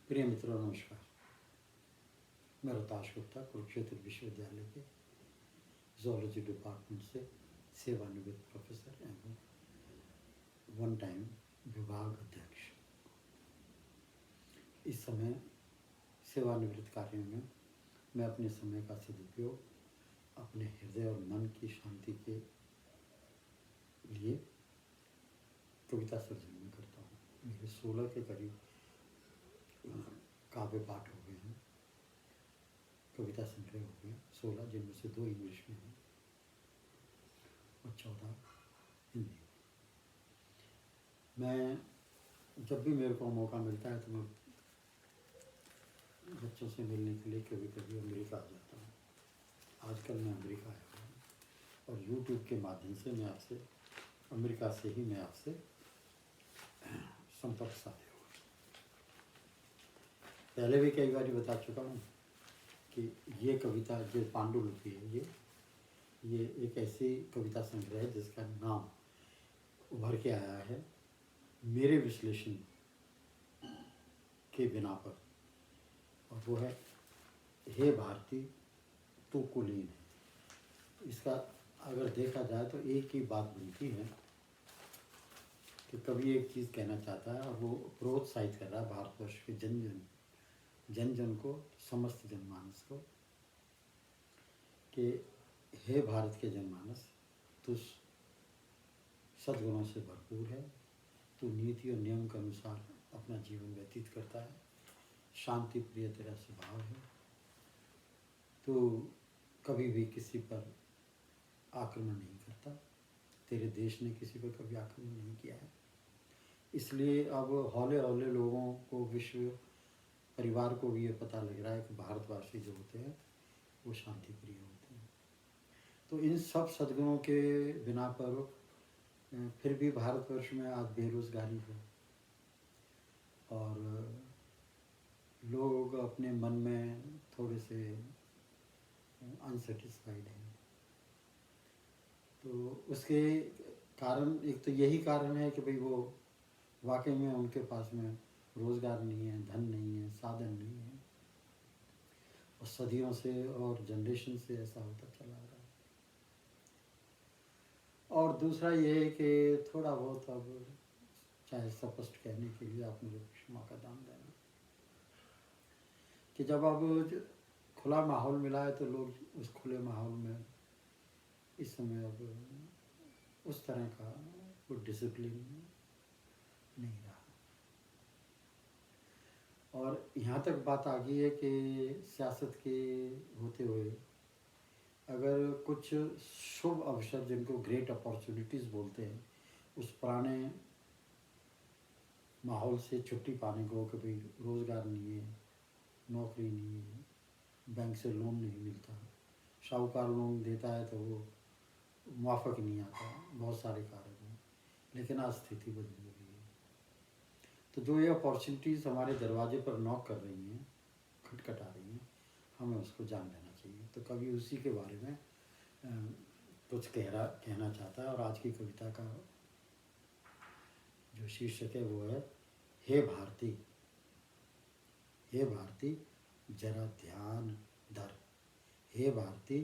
प्रिय मित्रों, नमस्कार। मैं रोहताश गुप्ता कुरुक्षेत्र विश्वविद्यालय के ज़ूलॉजी डिपार्टमेंट से सेवानिवृत्त प्रोफेसर एवं वन टाइम विभाग अध्यक्ष। इस समय सेवानिवृत्त कार्यों में मैं अपने समय का सदुपयोग अपने हृदय और मन की शांति के लिए कविता सर्जन में करता हूँ। मेरे 16 के करीब काव्य पाठ हो गए हैं, कविता संग्रह हो गए 16, जिनमें से 2 इंग्लिश में हैं और 14 हिंदी। मैं जब भी मेरे को मौका मिलता है तो मैं बच्चों से मिलने के लिए कभी कभी अमेरिका आ जाता हूँ। आजकल मैं अमेरिका आया हुआ हूँ और यूट्यूब के माध्यम से मैं आपसे अमेरिका से ही मैं आपसे संपर्क साधे हुआ। पहले भी कई बार बता चुका हूँ कि ये कविता जो पांडुलिपि है, ये एक ऐसी कविता संग्रह है जिसका नाम उभर के आया है मेरे विश्लेषण के बिना पर, और वो है हे भारती तू कुलीन है। इसका अगर देखा जाए तो एक ही बात बनती है कि कवि एक चीज़ कहना चाहता है और वो प्रोत्साहित कर रहा है भारतवर्ष के जन जन को, समस्त जनमानस को, कि हे भारत के जनमानस, तू सद्गुणों से भरपूर है, तू नीति और नियम के अनुसार अपना जीवन व्यतीत करता है, शांति प्रिय तेरा स्वभाव है, तू कभी भी किसी पर आक्रमण नहीं करता, तेरे देश ने किसी पर कभी आक्रमण नहीं किया है। इसलिए अब हौले हौले लोगों को, विश्व परिवार को भी ये पता लग रहा है कि भारतवासी जो होते हैं वो शांति प्रिय होते हैं। तो इन सब सद्गुणों के बिना पर फिर भी भारतवर्ष में आज बेरोजगारी है और लोग अपने मन में थोड़े से अनसेटिस्फाइड हैं। तो उसके कारण, एक तो यही कारण है कि भाई वो वाकई में उनके पास में रोज़गार नहीं है, धन नहीं है, साधन नहीं है, और सदियों से और जनरेशन से ऐसा होता चला आ रहा है। और दूसरा ये है कि थोड़ा बहुत, अब चाहे स्पष्ट कहने के लिए आप मुझे क्षमा का दान देना, कि जब अब खुला माहौल मिला है तो लोग उस खुले माहौल में इस समय अब उस तरह का कोई डिसिप्लिन नहीं रहा। और यहाँ तक बात आ गई है कि सियासत के होते हुए अगर कुछ शुभ अवसर, जिनको ग्रेट अपॉर्चुनिटीज़ बोलते हैं, उस पुराने माहौल से छुट्टी पाने को, कभी रोज़गार नहीं है, नौकरी नहीं है, बैंक से लोन नहीं मिलता, साहूकार लोन देता है तो वो मुआफ़क नहीं आता, बहुत सारे कारण हैं, लेकिन आज स्थिति बदल गई है। तो जो ये अपॉर्चुनिटीज़ हमारे दरवाजे पर नॉक कर रही हैं, खटखटा रही हैं, हमें उसको जान लेना चाहिए। तो कभी उसी के बारे में कुछ कहना चाहता है। और आज की कविता का जो शीर्षक है वो है हे भारती, हे भारती जरा ध्यान धर, हे भारती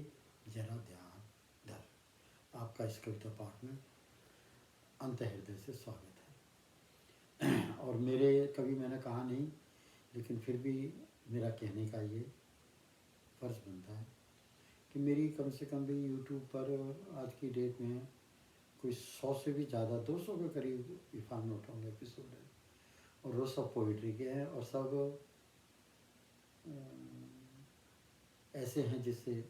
जरा ध्यान धर। आपका इस कविता पाठ में अंत हृदय से स्वागत है। और मेरे, कभी मैंने कहा नहीं, लेकिन फिर भी मेरा कहने का ये फर्ज बनता है कि मेरी कम से कम भी यूट्यूब पर आज की डेट में कोई 100 से भी ज़्यादा, 200 के करीब if I am not wrong episode है, और वो सब पोइट्री के हैं और सब ऐसे हैं जिससे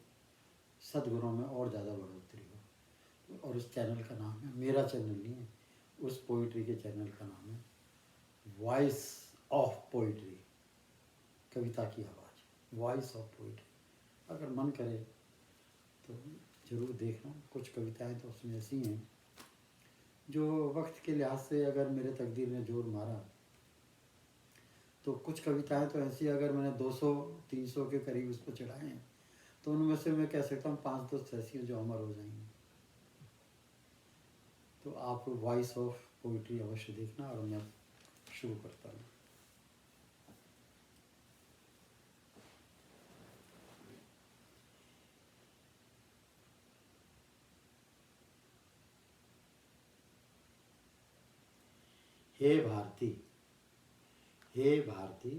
सद्गुणों में और ज़्यादा बढ़ोतरी हो। और उस चैनल का नाम है, मेरा चैनल नहीं है, उस पोइट्री के चैनल का नाम है वॉइस ऑफ पोइट्री, कविता की आवाज़, वॉइस ऑफ पोइट्री। अगर मन करे तो ज़रूर देखना। कुछ कविताएं तो उसमें ऐसी हैं जो वक्त के लिहाज से अगर मेरे तकदीर ने जोर मारा, तो कुछ कविताएं तो ऐसी, अगर मैंने 200-300 के करीब उस पर चढ़ाए हैं, तो उनमें से मैं कह सकता हूँ 5-10 ऐसी हैं जो अमर हो जाएंगी। तो आप वॉइस ऑफ पोइट्री अवश्य देखना। और मैं शुरू करता हूँ। हे भारती, हे भारती,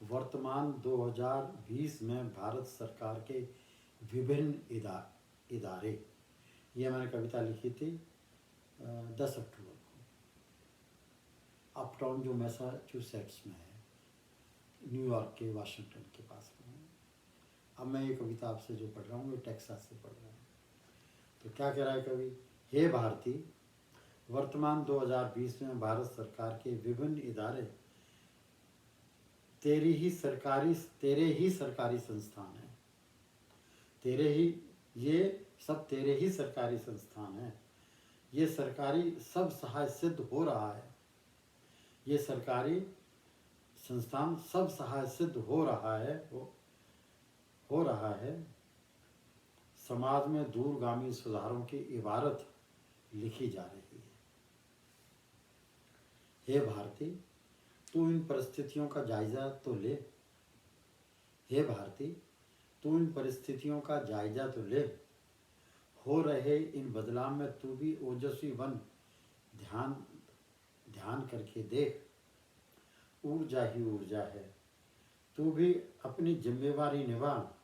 वर्तमान 2020 में भारत सरकार के विभिन्न इदारे, ये मैंने कविता लिखी थी 10 अक्टूबर को। अपटाउन जो मैसाचुसेट्स में है, न्यूयॉर्क के वाशिंगटन के पास में है। अब मैं ये कविता आपसे जो पढ़ रहा हूँ, ये टेक्सास से पढ़ रहा हूँ। तो क्या कह रहा है कवि? हे भारती, वर्तमान 2020 में भारत सरकार के विभिन्न इदारे तेरे ही सरकारी संस्थान हैं। ये सब तेरे ही सरकारी संस्थान हैं। ये सरकारी सब सहाय सिद्ध हो रहा है। ये सरकारी संस्थान सब सहाय सिद्ध हो रहा है। समाज में दूरगामी सुधारों की इबारत लिखी जा रही है। हे भारती, तू इन परिस्थितियों का जायजा तो ले। हे भारती, तू इन परिस्थितियों का जायजा तो ले। हो रहे इन बदलाव में तू भी ओजस्वी बन, ध्यान करके देख। ऊर्जा ही ऊर्जा है, तू भी अपनी जिम्मेवारी निभा।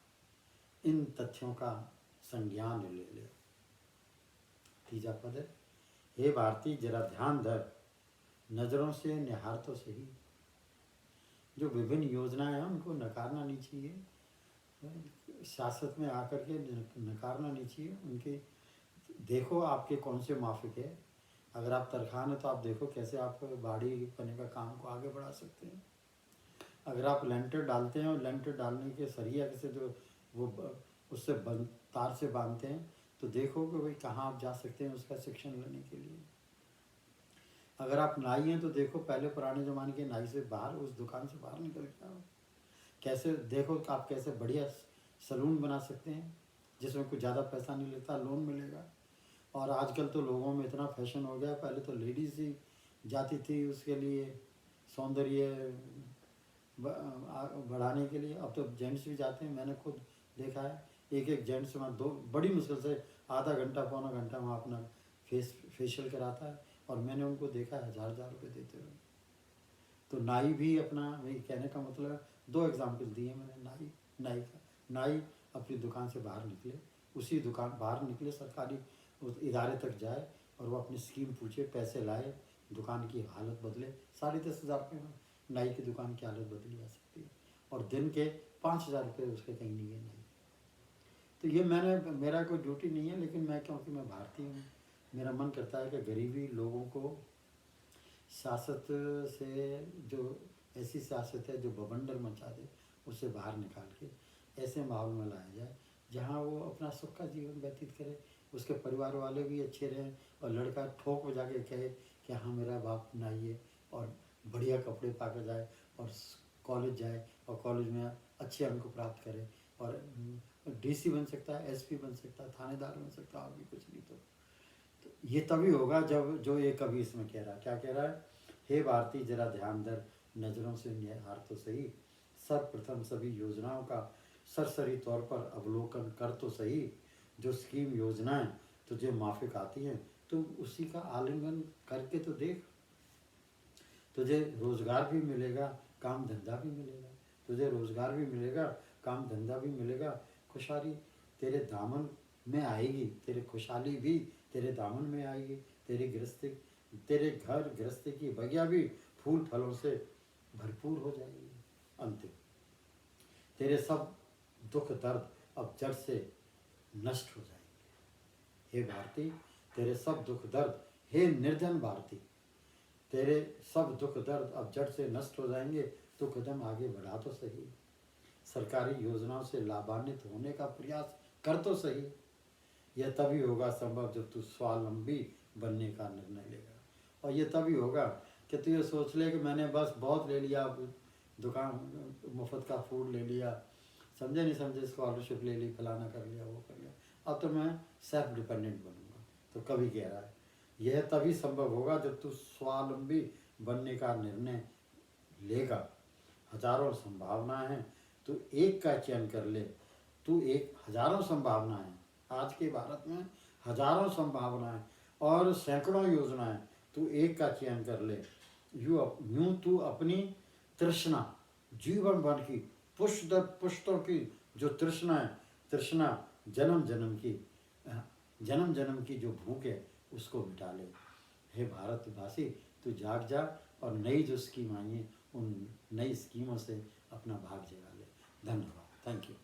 इन तथ्यों का संज्ञान ले। तीजा पद है, हे भारती जरा ध्यान धर, नजरों से निहार तो सही। जो विभिन्न योजनाएं हैं उनको नकारना नहीं चाहिए, सियासत में आकर के नकारना नहीं चाहिए। उनके देखो आपके कौन से माफिक है। अगर आप तरखान है तो आप देखो कैसे आप बाड़ी बने का काम को आगे बढ़ा सकते हैं। अगर आप लेंटर डालते हैं और लेंटर डालने के सरिया से जो वो उससे तार से बांधते हैं, तो देखो कि भाई कहाँ आप जा सकते हैं उसका शिक्षण लेने के लिए। अगर आप नाई हैं तो देखो पहले पुराने ज़माने के नाई से बाहर, उस दुकान से बाहर निकल के आओ। कैसे देखो कि आप कैसे बढ़िया सलून बना सकते हैं जिसमें कुछ ज़्यादा पैसा नहीं लगता, लोन मिलेगा। और आजकल तो लोगों में इतना फैशन हो गया, पहले तो लेडीज़ ही जाती थी उसके लिए सौंदर्य बढ़ाने के लिए, अब तो जेंट्स भी जाते हैं। मैंने खुद देखा है, एक जेंट्स वहाँ बड़ी मुश्किल से आधा घंटा पौना घंटा वहाँ अपना फेशियल कराता है, और मैंने उनको देखा है 1000 रुपये देते हुए। तो नाई भी अपना, वही कहने का मतलब 2 एग्जाम्पल दिए मैंने। नाई अपनी दुकान से बाहर निकले, उसी दुकान बाहर निकले, सरकारी उस इदारे तक जाए और वो अपनी स्कीम पूछे, पैसे लाए, दुकान की हालत बदले। 10,500 रुपये में नाई की दुकान की हालत बदली जा सकती है, और दिन के 5000 रुपये उसके कहीं नहीं है। नहीं, तो ये मेरा कोई ड्यूटी नहीं है, लेकिन क्योंकि मैं भारतीय हूँ, मेरा मन करता है कि गरीबी लोगों को सियासत से, जो ऐसी सियासत है जो बवंडर मचा दे, उससे बाहर निकाल के ऐसे माहौल में लाया जाए जहाँ वो अपना सुख का जीवन व्यतीत करे, उसके परिवार वाले भी अच्छे रहें, और लड़का ठोक बजा के कहे कि हाँ मेरा बाप नाई है, और बढ़िया कपड़े पा कर जाए और कॉलेज जाए, और कॉलेज में अच्छे अंक प्राप्त करे, और डीसी बन सकता है, एसपी बन सकता है, थानेदार बन सकता है, और भी कुछ नहीं। तो ये तभी होगा जब जो ये कवि इसमें कह रहा है। क्या कह रहा है? हे भारती जरा ध्यान धर, नजरों से निहार तो सही। सर्वप्रथम सभी योजनाओं का सरसरी तौर पर अवलोकन कर तो सही। जो स्कीम योजनाएं तुझे माफिक आती हैं, तुम उसी का आलिंगन करके तो देख। तुझे रोजगार भी मिलेगा, काम धंधा भी मिलेगा। तुझे रोजगार भी मिलेगा, काम धंधा भी मिलेगा। खुशहाली तेरे दामन में आएगी, तेरे खुशहाली भी तेरे दामन में आएगी। तेरे घर गृहस्थी की बगिया भी फूल फलों से भरपूर हो जाएगी। अंतिम, तेरे सब दुख दर्द अब जड़ से नष्ट हो जाएंगे। हे भारती, तेरे सब दुख दर्द, हे निर्धन भारती, तेरे सब दुख दर्द अब जड़ से नष्ट हो जाएंगे। तो कदम आगे बढ़ा तो सही। सरकारी योजनाओं से लाभान्वित होने का प्रयास कर तो सही। यह तभी होगा संभव जब तू स्वावलंबी बनने का निर्णय लेगा। और ये तभी होगा कि तू ये सोच ले कि मैंने बस बहुत ले लिया, दुकान मुफ्त का फूड ले लिया, समझे नहीं समझे, स्कॉलरशिप ले ली, फलाना कर लिया, वो कर लिया, अब तो मैं सेल्फ डिपेंडेंट बनूंगा। तो कभी कह रहा है यह तभी संभव होगा जब तू स्वावलंबी बनने का निर्णय लेगा। हजारों संभावनाएं हैं, तू एक का चयन कर ले। हजारों संभावनाएं, आज के भारत में हजारों संभावनाएं और सैकड़ों योजनाएं, तू एक का चयन कर ले। यूं तू अपनी तृष्णा, जीवन भर की पुष्ट दर पुष्टों की जो तृष्णा है, तृष्णा जन्म जन्म की जो भूख है उसको मिटा ले। हे भारतवासी, तू जाग जा और नई जो स्कीम आई है उन नई स्कीमों से अपना भाग जगा ले। धन्यवाद। Thank you.